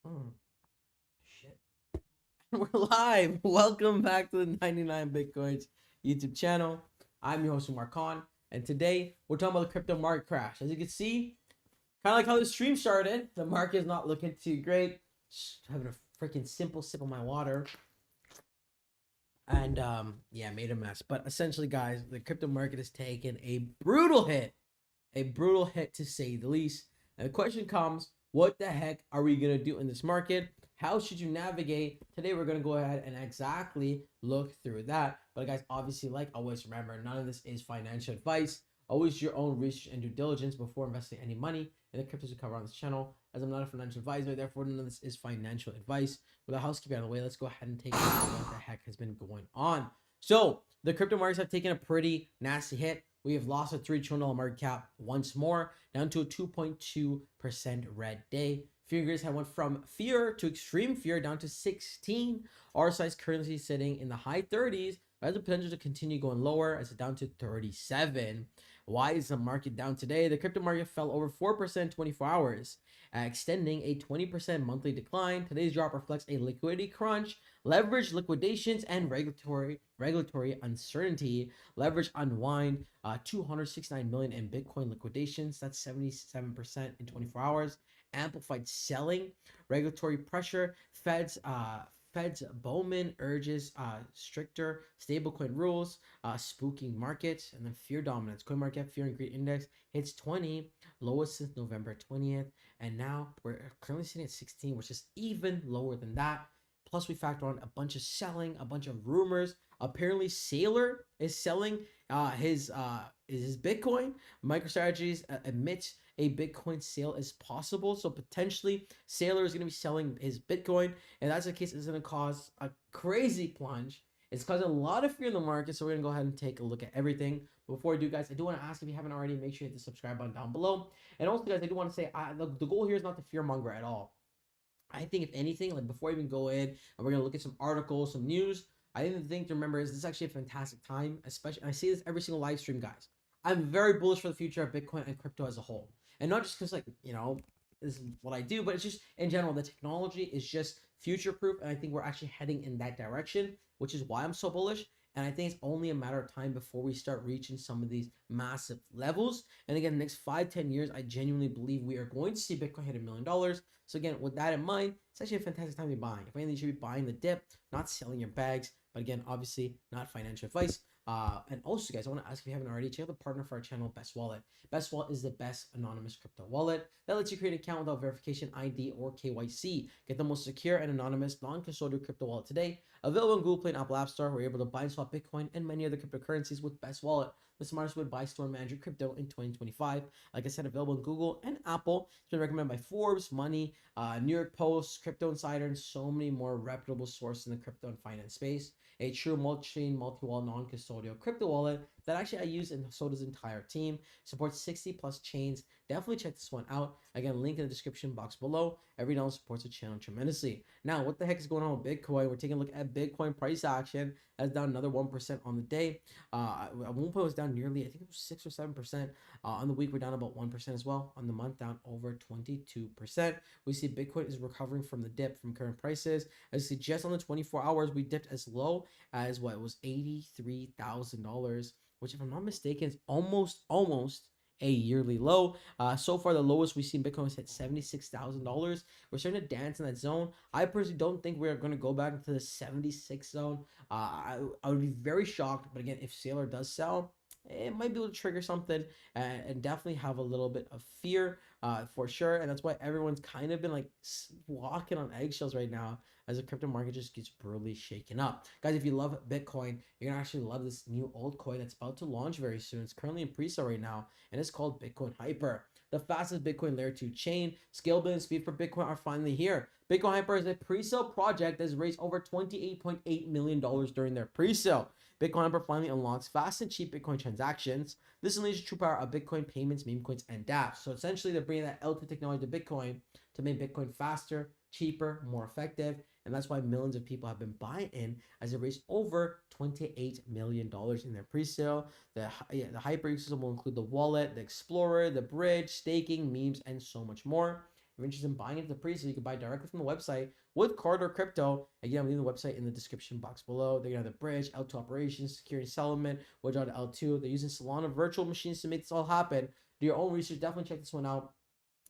Mm, shit. We're live. Welcome back to the 99 Bitcoins YouTube channel. I'm your host, Marcon, and today we're talking about the crypto market crash. As you can see, kind of like how the stream started, the market is not looking too great. Just having a freaking simple sip of my water, and yeah, made a mess. But essentially, guys, the crypto market has taken a brutal hit to say the least. And the question comes, what the heck are we going to do in this market? How should you navigate? Today, we're going to go ahead and exactly look through that. But guys, obviously, like always, remember, none of this is financial advice. Always your own research and due diligence before investing any money in the cryptos we cover on this channel. As I'm not a financial advisor, therefore, none of this is financial advice. With a housekeeping out of the way, let's go ahead and take a look at what the heck has been going on. So, the crypto markets have taken a pretty nasty hit. We have lost a $3 trillion market cap once more, down to a 2.2% red day. Fear fingers have went from fear to extreme fear down to 16. Our size currency sitting in the high 30s. Has the potential to continue going lower as it's down to 37. Why is the market down today? The crypto market fell over 4% 24 hours, extending a 20% monthly decline. Today's drop reflects a liquidity crunch, leverage liquidations, and regulatory uncertainty. Leverage unwind, 269 million in Bitcoin liquidations. That's 77% in 24 hours. Amplified selling, regulatory pressure, Fed's Bowman urges stricter stablecoin rules, spooking markets, and then fear dominance. Coin market fear and greed index hits 20, lowest since November 20th, and now we're currently sitting at 16, which is even lower than that. Plus, we factor on a bunch of selling, a bunch of rumors. Apparently, Sailor is selling his Bitcoin. MicroStrategy admits a Bitcoin sale is possible, so potentially Sailor is going to be selling his Bitcoin, and that's the case. It's going to cause a crazy plunge. It's causing a lot of fear in the market, so we're going to go ahead and take a look at everything. Before I do, guys, I do want to ask, if you haven't already, make sure you hit the subscribe button down below. And also, guys, I do want to say the goal here is not to fear monger at all. I think if anything, like before I even go in, and we're gonna look at some articles, some news. I think the thing to remember is this is actually a fantastic time, especially. And I say this every single live stream, guys. I'm very bullish for the future of Bitcoin and crypto as a whole, and not just because this is what I do, but it's just in general the technology is just future proof, and I think we're actually heading in that direction, which is why I'm so bullish. And I think it's only a matter of time before we start reaching some of these massive levels. And again, the next 5-10 years, I genuinely believe we are going to see Bitcoin hit $1 million. So again, with that in mind, it's actually a fantastic time to be buying. If anything, you should be buying the dip, not selling your bags. But again, obviously not financial advice. And also, guys, I want to ask, if you haven't already, check out the partner for our channel, Best Wallet. Best Wallet is the best anonymous crypto wallet that lets you create an account without verification, ID, or KYC. Get the most secure and anonymous non-custodial crypto wallet today. Available on Google Play and Apple App Store, where you're able to buy and swap Bitcoin and many other cryptocurrencies with Best Wallet, the smartest way to buy, store, and manage your crypto in 2025. Like I said, available on Google and Apple. It's been recommended by Forbes, Money, New York Post, Crypto Insider, and so many more reputable sources in the crypto and finance space. A true multi-chain, multi-wall, non-custodial crypto wallet that actually I use, and so does the entire team. Supports 60 plus chains. Definitely check this one out. Again, link in the description box below. Every dollar supports the channel tremendously. Now, what the heck is going on with Bitcoin? We're taking a look at Bitcoin price action. That's down another 1% on the day. At one point, it was down nearly, I think it was 6 or 7%. On the week, we're down about 1% as well. On the month, down over 22%. We see Bitcoin is recovering from the dip from current prices. As you see, just on the 24 hours, we dipped as low as what, it was $83,000, which, if I'm not mistaken, is almost a yearly low. So far, the lowest we've seen Bitcoin has hit $76,000. We're starting to dance in that zone. I personally don't think we're going to go back into the 76 zone. I would be very shocked, but again, if Sailor does sell, it might be able to trigger something, and definitely have a little bit of fear, for sure. And that's why everyone's kind of been like walking on eggshells right now, as the crypto market just gets brutally shaken up. Guys, if you love Bitcoin, you're gonna actually love this new altcoin that's about to launch very soon. It's currently in pre-sale right now, and it's called Bitcoin Hyper. The fastest Bitcoin layer 2 chain. Scalability and speed for Bitcoin are finally here. Bitcoin Hyper is a pre-sale project that's raised over $28.8 million during their pre-sale. Bitcoin Hyper finally unlocks fast and cheap Bitcoin transactions. This unleashes the true power of Bitcoin payments, meme coins, and dApps. So essentially, they're bringing that L2 technology to Bitcoin to make Bitcoin faster, cheaper, more effective. And that's why millions of people have been buying in, as it raised over $28 million in their pre-sale. The Hyper ecosystem will include the wallet, the Explorer, the bridge, staking, memes, and so much more. you're interested in buying into the pre, so you can buy directly from the website with card or crypto. Again, I'm leaving the website in the description box below. They're gonna have the bridge, L2 operations, security settlement, which are the L2. They're using Solana virtual machines to make this all happen. Do your own research. Definitely check this one out.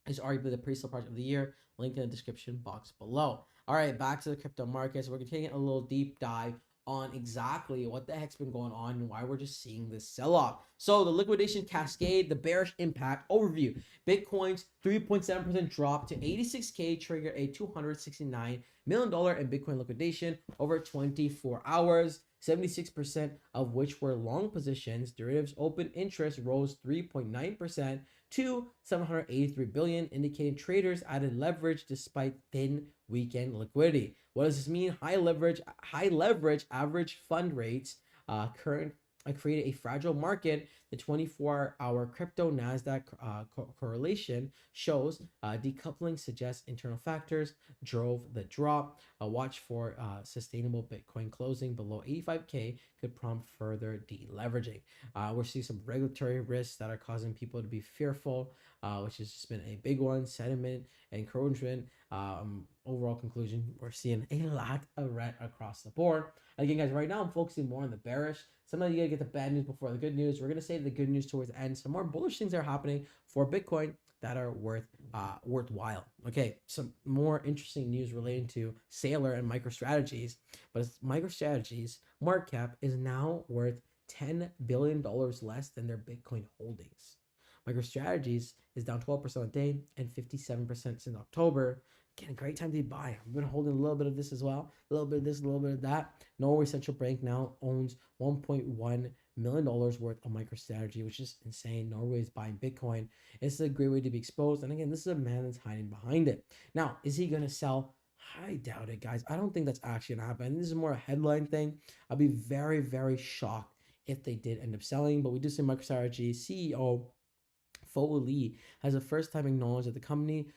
It's arguably the pre-sale project of the year. Link in the description box below. All right, back to the crypto markets. We're taking a little deep dive on exactly what the heck's been going on and why we're just seeing this sell-off. So the liquidation cascade, the bearish impact overview. Bitcoin's 3.7% drop to 86K triggered a $269 million in Bitcoin liquidation over 24 hours. 76% of which were long positions. Derivatives open interest rose 3.9% to 783 billion, indicating traders added leverage despite thin weekend liquidity. What does this mean? High leverage average fund rates created a fragile market. The 24-hour crypto Nasdaq correlation shows decoupling suggests internal factors drove the drop. Watch for sustainable Bitcoin closing below 85K could prompt further deleveraging. We're seeing some regulatory risks that are causing people to be fearful, which has just been a big one. Sentiment, encouragement. Overall conclusion, we're seeing a lot of red across the board. Again, guys, right now I'm focusing more on the bearish. Sometimes you gotta get the bad news before the good news. We're gonna save the good news towards the end. Some more bullish things are happening for Bitcoin that are worthwhile. Okay, some more interesting news relating to Sailor and MicroStrategies. But MicroStrategies market cap is now worth $10 billion less than their Bitcoin holdings. MicroStrategies is down 12% a day and 57% since October. Again, great time to buy. I've been holding a little bit of this as well. A little bit of this, a little bit of that. Norway Central Bank now owns $1.1 million worth of MicroStrategy, which is insane. Norway is buying Bitcoin. It's a great way to be exposed. And again, this is a man that's hiding behind it. Now, is he going to sell? I doubt it, guys. I don't think that's actually going to happen. This is more a headline thing. I'll be very, very shocked if they did end up selling. But we do see MicroStrategy CEO Fo Li has the first time acknowledged that the company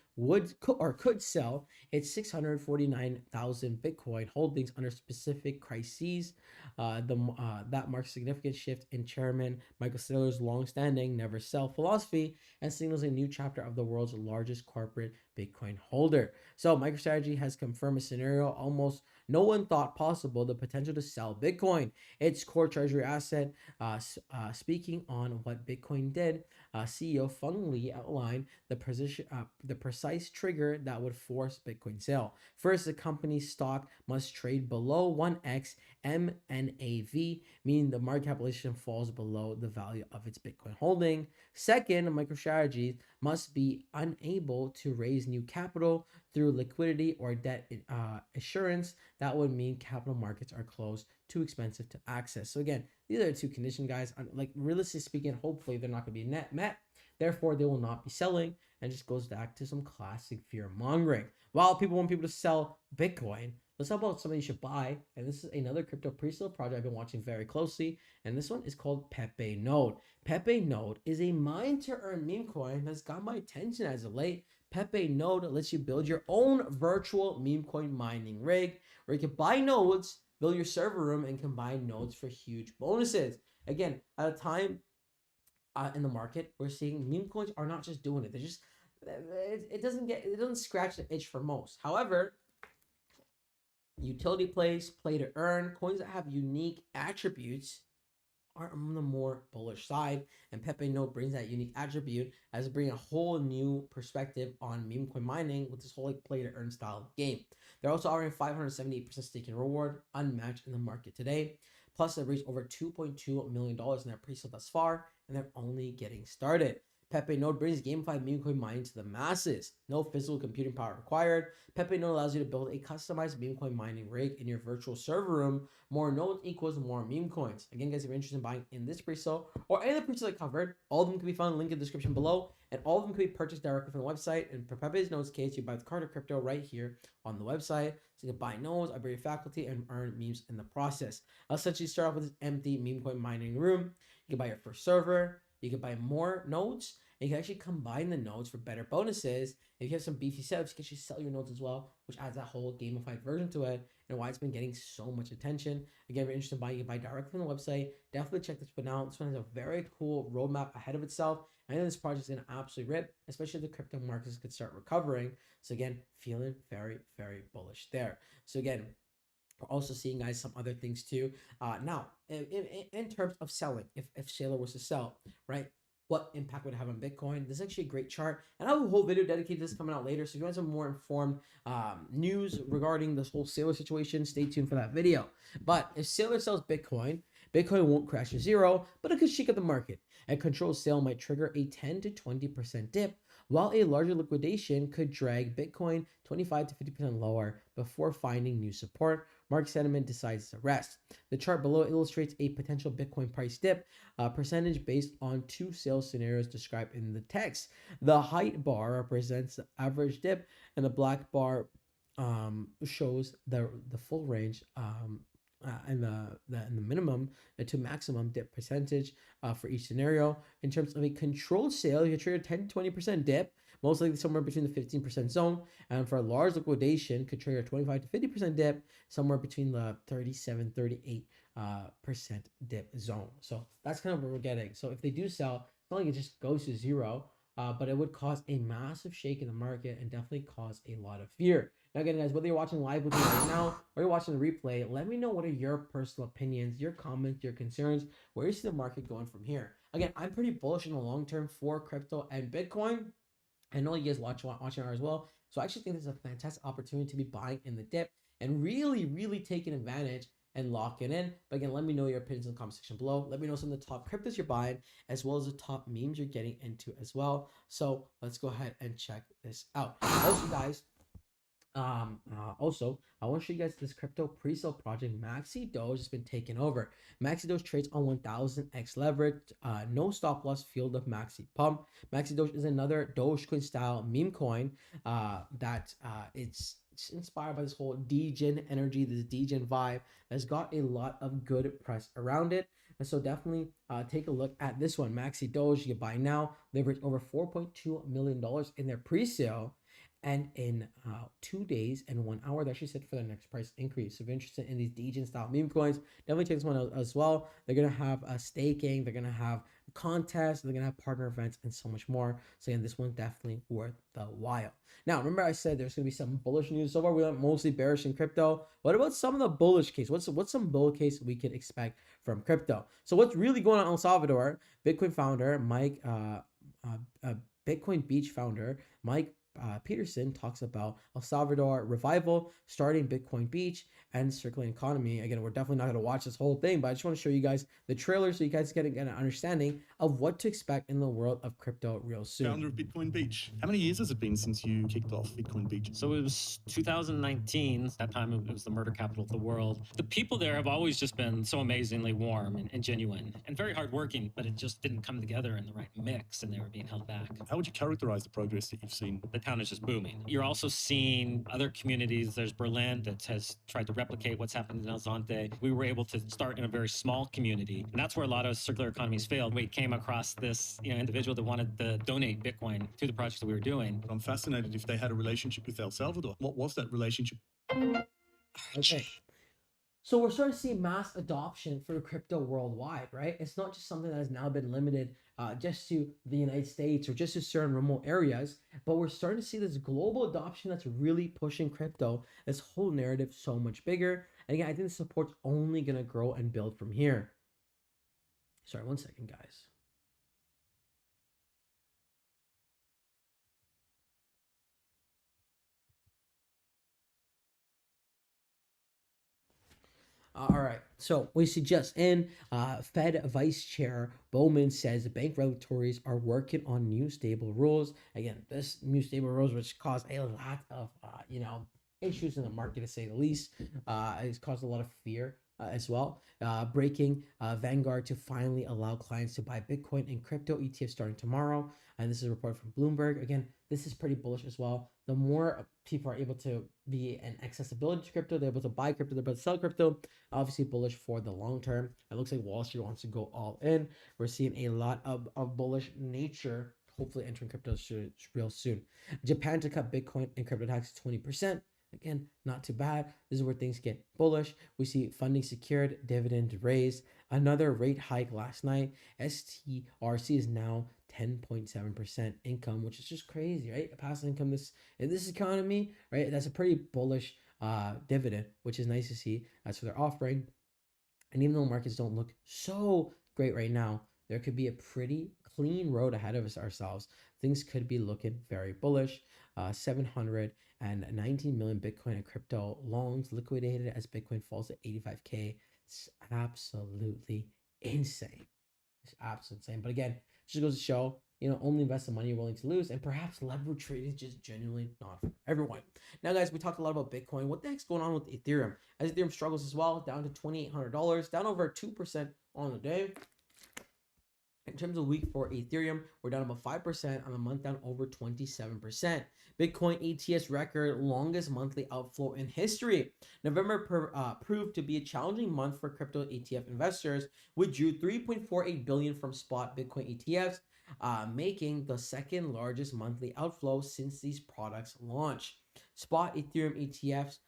could sell its 649,000 Bitcoin holdings under specific crises. That marks a significant shift in Chairman Michael Saylor's long-standing never sell philosophy and signals a new chapter of the world's largest corporate Bitcoin holder. So MicroStrategy has confirmed a scenario almost no one thought possible: the potential to sell Bitcoin, its core treasury asset. Speaking on what Bitcoin did, CEO Feng Li outlined the precise trigger that would force Bitcoin sale. First, the company's stock must trade below 1x MNAV, meaning the market capitalization falls below the value of its Bitcoin holding. Second, MicroStrategy must be unable to raise new capital through liquidity or debt assurance. That would mean capital markets are closed, too expensive to access. So again, these are the two conditions, guys. Like, realistically speaking, hopefully they're not going to be met. Therefore, they will not be selling, and just goes back to some classic fear mongering. While people want people to sell Bitcoin, let's talk about something you should buy. And this is another crypto pre-sale project I've been watching very closely. And this one is called Pepe Node. Pepe Node is a mine to earn meme coin that's got my attention as of late. Pepe Node lets you build your own virtual meme coin mining rig where you can buy nodes, build your server room, and combine nodes for huge bonuses. Again, at a time in the market, we're seeing meme coins are not just doing it. They're just it doesn't scratch the itch for most. However, utility plays, play to earn, coins that have unique attributes are on the more bullish side, and Pepe Node brings that unique attribute as bringing a whole new perspective on meme coin mining with this whole like play to earn style game. They're also offering 578% staking reward, unmatched in the market today. Plus, they've reached over $2.2 million in their pre-sale thus far, and they're only getting started. Pepe Node brings gamified meme coin mining to the masses. No physical computing power required. Pepe Node allows you to build a customized meme coin mining rig in your virtual server room. More nodes equals more meme coins. Again, guys, if you're interested in buying in this pre-sale or any of the pre-sales I covered, all of them can be found in the link in the description below, and all of them can be purchased directly from the website. And for Pepe Node's case, you buy the card or crypto right here on the website. So you can buy nodes, upgrade your faculty, and earn memes in the process. I'll essentially start off with this empty meme coin mining room. You can buy your first server. You can buy more nodes, and you can actually combine the nodes for better bonuses. If you have some beefy setups, you can actually sell your nodes as well, which adds that whole gamified version to it, and why it's been getting so much attention. Again, if you're interested in buying, you can buy directly from the website. Definitely check this one out. This one has a very cool roadmap ahead of itself. I know this project is going to absolutely rip, especially if the crypto markets could start recovering. So again, feeling very, very bullish there. So again, we're also seeing, guys, some other things too. Now, in terms of selling, if Sailor was to sell, right, what impact would it have on Bitcoin? This is actually a great chart, and I have a whole video dedicated to this coming out later. So if you want some more informed news regarding this whole Sailor situation, stay tuned for that video. But if Sailor sells Bitcoin, Bitcoin won't crash to zero, but it could shake up the market. A controlled sale might trigger a 10 to 20% dip, while a larger liquidation could drag Bitcoin 25 to 50% lower before finding new support. Market sentiment decides the rest. The chart below illustrates a potential Bitcoin price dip percentage based on two sales scenarios described in the text. The height bar represents the average dip, and the black bar shows the full range and the minimum to maximum dip percentage for each scenario. In terms of a controlled sale, you can trigger 10 to 20% dip, most likely somewhere between the 15% zone. And for a large liquidation, could trigger 25 to 50% dip, somewhere between the 38% dip zone. So that's kind of what we're getting. So if they do sell, it's not like it just goes to zero, but it would cause a massive shake in the market and definitely cause a lot of fear. Now, again, guys, whether you're watching live with me right now or you're watching the replay, let me know what are your personal opinions, your comments, your concerns, where you see the market going from here. Again, I'm pretty bullish in the long term for crypto and Bitcoin. I know you guys watching as well. So I actually think this is a fantastic opportunity to be buying in the dip and really taking advantage and lock it in. But again, let me know your opinions in the comment section below. Let me know some of the top cryptos you're buying, as well as the top memes you're getting into as well. So let's go ahead and check this out. Also, guys, also, I want to show you guys this crypto pre-sale project. Maxi Doge has been taken over. Maxi Doge trades on 1000x leverage, no stop loss field of Maxi Pump. Maxi Doge is another Dogecoin style meme coin that it's inspired by this whole degen energy, this degen vibe that's got a lot of good press around it. And so definitely take a look at this one. Maxi Doge, you can buy now. They've raised over $4.2 million in their pre-sale. And in 2 days and 1 hour, they actually set for the next price increase. So if you're interested in these degen style meme coins, definitely check this one out as well. They're going to have a staking. They're going to have contests. They're going to have partner events and so much more. So again, this one's definitely worth the while. Now, remember I said there's going to be some bullish news. So far, we went mostly bearish in crypto. What about some of the bullish case? What's some bull case we can expect from crypto? So what's really going on in El Salvador? Bitcoin founder Mike, Bitcoin Beach founder Mike Peterson talks about El Salvador revival, starting Bitcoin Beach, and circulating economy. Again, we're definitely not going to watch this whole thing, but I just want to show you guys the trailer so you guys get an understanding of what to expect in the world of crypto real soon. Founder of Bitcoin Beach. How many years has it been since you kicked off Bitcoin Beach? So it was 2019. That time it was the murder capital of the world. The people there have always just been so amazingly warm and genuine and very hardworking, but it just didn't come together in the right mix and they were being held back. How would you characterize the progress that you've seen? The town is just booming. You're also seeing other communities. There's Berlin that has tried to replicate what's happened in El Zonte. We were able to start in a very small community, and that's where a lot of circular economies failed. We came across this individual that wanted to donate Bitcoin to the projects that we were doing. I'm fascinated if they had a relationship with El Salvador. What was that relationship? Okay. So we're starting to see mass adoption for crypto worldwide, right? It's not just something that has now been limited just to the United States or just to certain remote areas, but we're starting to see this global adoption that's really pushing crypto, this whole narrative so much bigger. And again, I think the support's only going to grow and build from here. Sorry, 1 second, guys. All right, so we see just in Fed Vice Chair Bowman says bank regulators are working on new stable rules. Again, this new stable rules, which caused a lot of issues in the market to say the least, it's caused a lot of fear as well. Breaking Vanguard to finally allow clients to buy Bitcoin and crypto ETF starting tomorrow. And this is a report from Bloomberg. Again, this is pretty bullish as well. The more people are able to be an accessibility to crypto, they're able to buy crypto, they're able to sell crypto, obviously bullish for the long term. It looks like Wall Street wants to go all in. We're seeing a lot of bullish nature hopefully entering crypto real soon. Japan to cut Bitcoin and crypto tax 20%. Again, not too bad. This is where things get bullish. We see funding secured, dividend raised, another rate hike last night. STRC is now 10.7% income, which is just crazy, right? Passive income in this economy, right? That's a pretty bullish dividend, which is nice to see. That's what they're offering. And even though markets don't look so great right now, there could be a pretty clean road ahead of ourselves. Things could be looking very bullish. 719 million Bitcoin and crypto longs liquidated as Bitcoin falls to 85K. It's absolutely insane. It's absolutely insane. But again, it just goes to show, only invest the money you're willing to lose, and perhaps leverage trading is just genuinely not for everyone. Now, guys, we talked a lot about Bitcoin. What the heck's going on with Ethereum? As Ethereum struggles as well, down to $2,800, down over 2% on the day. In terms of week for Ethereum, we're down about 5%, on the month down over 27%. Bitcoin ETS record longest monthly outflow in history. November proved to be a challenging month for crypto ETF investors, withdrew 3.48 billion from spot Bitcoin ETFs, making the second largest monthly outflow since these products launched. Spot Ethereum ETFs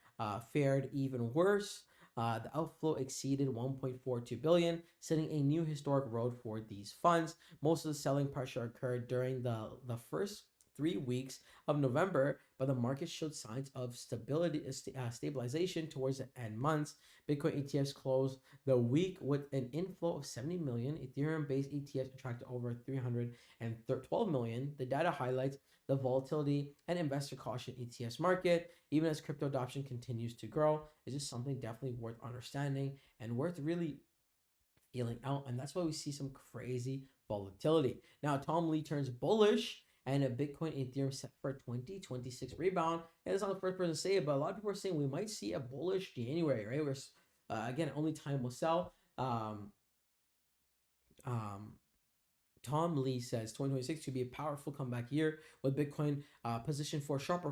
fared even worse. The outflow exceeded 1.42 billion, setting a new historic road for these funds. Most of the selling pressure occurred during the first 3 weeks of November, but the market showed signs of stabilization towards the end months. Bitcoin ETFs closed the week with an inflow of 70 million. Ethereum-based ETFs attracted over 312 million. The data highlights the volatility and investor caution ETFs market, even as crypto adoption continues to grow. Is just something definitely worth understanding and worth really feeling out. And that's why we see some crazy volatility. Now, Tom Lee turns bullish, and a Bitcoin Ethereum set for a 2026 rebound. And it's not the first person to say it, but a lot of people are saying we might see a bullish January, right? Where again, only time will sell. Tom Lee says 2026 could be a powerful comeback year, with Bitcoin positioned for sharp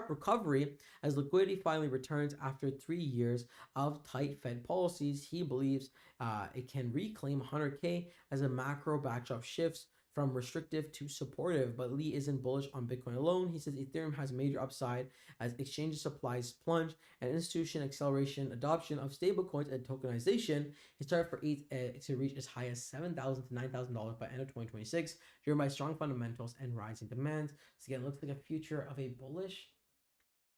recovery as liquidity finally returns after 3 years of tight Fed policies. He believes it can reclaim 100K as a macro backdrop shifts from restrictive to supportive, but Lee isn't bullish on Bitcoin alone. He says Ethereum has major upside as exchange supplies plunge and institution acceleration adoption of stablecoins and tokenization is targeted for ETH to reach as high as $7,000 to $9,000 by end of 2026, driven by strong fundamentals and rising demand. So again, it looks like a future of a bullish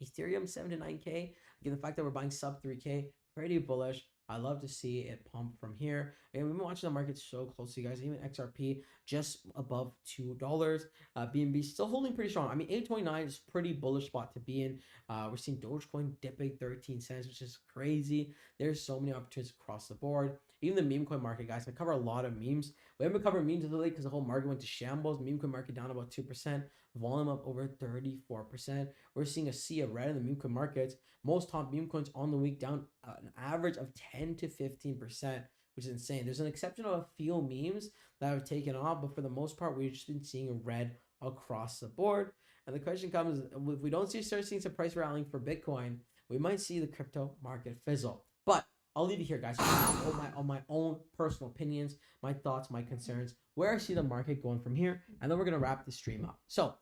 Ethereum 7 to 9K. Again, the fact that we're buying sub 3K, pretty bullish. I love to see it pump from here. And we've been watching the market so closely, guys. Even XRP just above $2. BNB still holding pretty strong. I mean, 829 is pretty bullish spot to be in. We're seeing Dogecoin dipping 13 cents, which is crazy. There's so many opportunities across the board. Even the meme coin market, guys. I cover a lot of memes. We haven't covered memes lately because the whole market went to shambles. Meme coin market down about 2%. Volume up over 34%. We're seeing a sea of red in the meme coin markets. Most top meme coins on the week down an average of 10 to 15%, which is insane. There's an exception of a few memes that have taken off, but for the most part, we've just been seeing red across the board. And the question comes, if we don't start seeing some price rallying for Bitcoin, we might see the crypto market fizzle. But I'll leave it here, guys. On my own personal opinions, my thoughts, my concerns, where I see the market going from here, and then we're gonna wrap the stream up. So,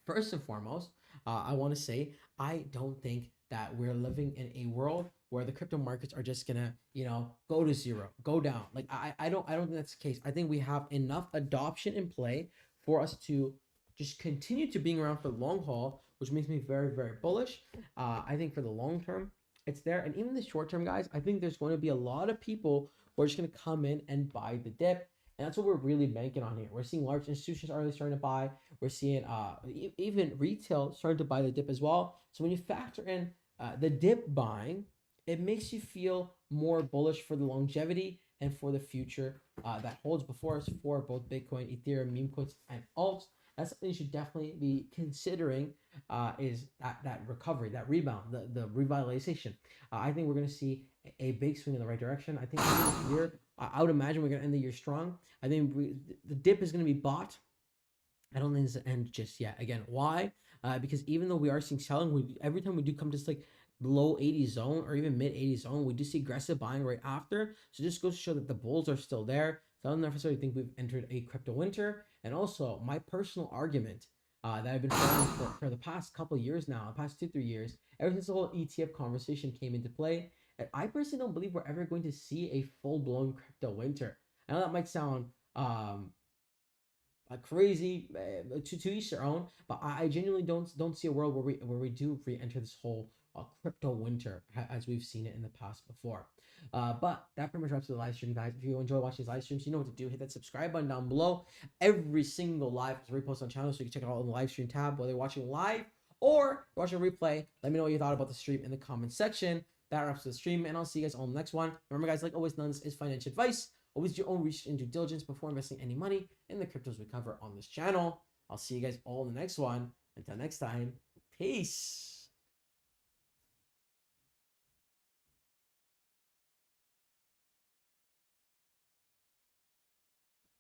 first and foremost, I want to say I don't think that we're living in a world where the crypto markets are just gonna, go to zero, go down. Like I don't think that's the case. I think we have enough adoption in play for us to just continue to being around for the long haul, which makes me very, very bullish. I think for the long term, it's there. And even the short term, guys, I think there's going to be a lot of people who are just going to come in and buy the dip. And that's what we're really banking on here. We're seeing large institutions already starting to buy. We're seeing even retail starting to buy the dip as well. So when you factor in the dip buying, it makes you feel more bullish for the longevity and for the future that holds before us for both Bitcoin, Ethereum, meme coins, and alts. That's something you should definitely be considering is that recovery, that rebound, the revitalization. I think we're going to see a big swing in the right direction. I think this year, I would imagine we're going to end the year strong. I think the dip is going to be bought. I don't think it's the end just yet. Again, why? Because even though we are seeing selling, every time we do come to this like low 80 zone or even mid 80 zone, we do see aggressive buying right after. So just goes to show that the bulls are still there. So I don't necessarily think we've entered a crypto winter. And also my personal argument that I've been following for the past couple years now, the past 2-3 years, ever since the whole ETF conversation came into play. And I personally don't believe we're ever going to see a full-blown crypto winter. I know that might sound crazy, to each their own, but I genuinely don't see a world where we do re-enter this whole crypto winter as we've seen it in the past before. But that pretty much wraps up the live stream, guys. If you enjoy watching these live streams, you know what to do. Hit that subscribe button down below. Every single live is reposted on channel, so you can check it out in the live stream tab, whether you're watching live or watching a replay. Let me know what you thought about the stream in the comment section. That wraps up the stream, and I'll see you guys on the next one. Remember, guys, like always, none of this is financial advice. Always do your own research and due diligence before investing any money in the cryptos we cover on this channel. I'll see you guys all in the next one. Until next time, peace.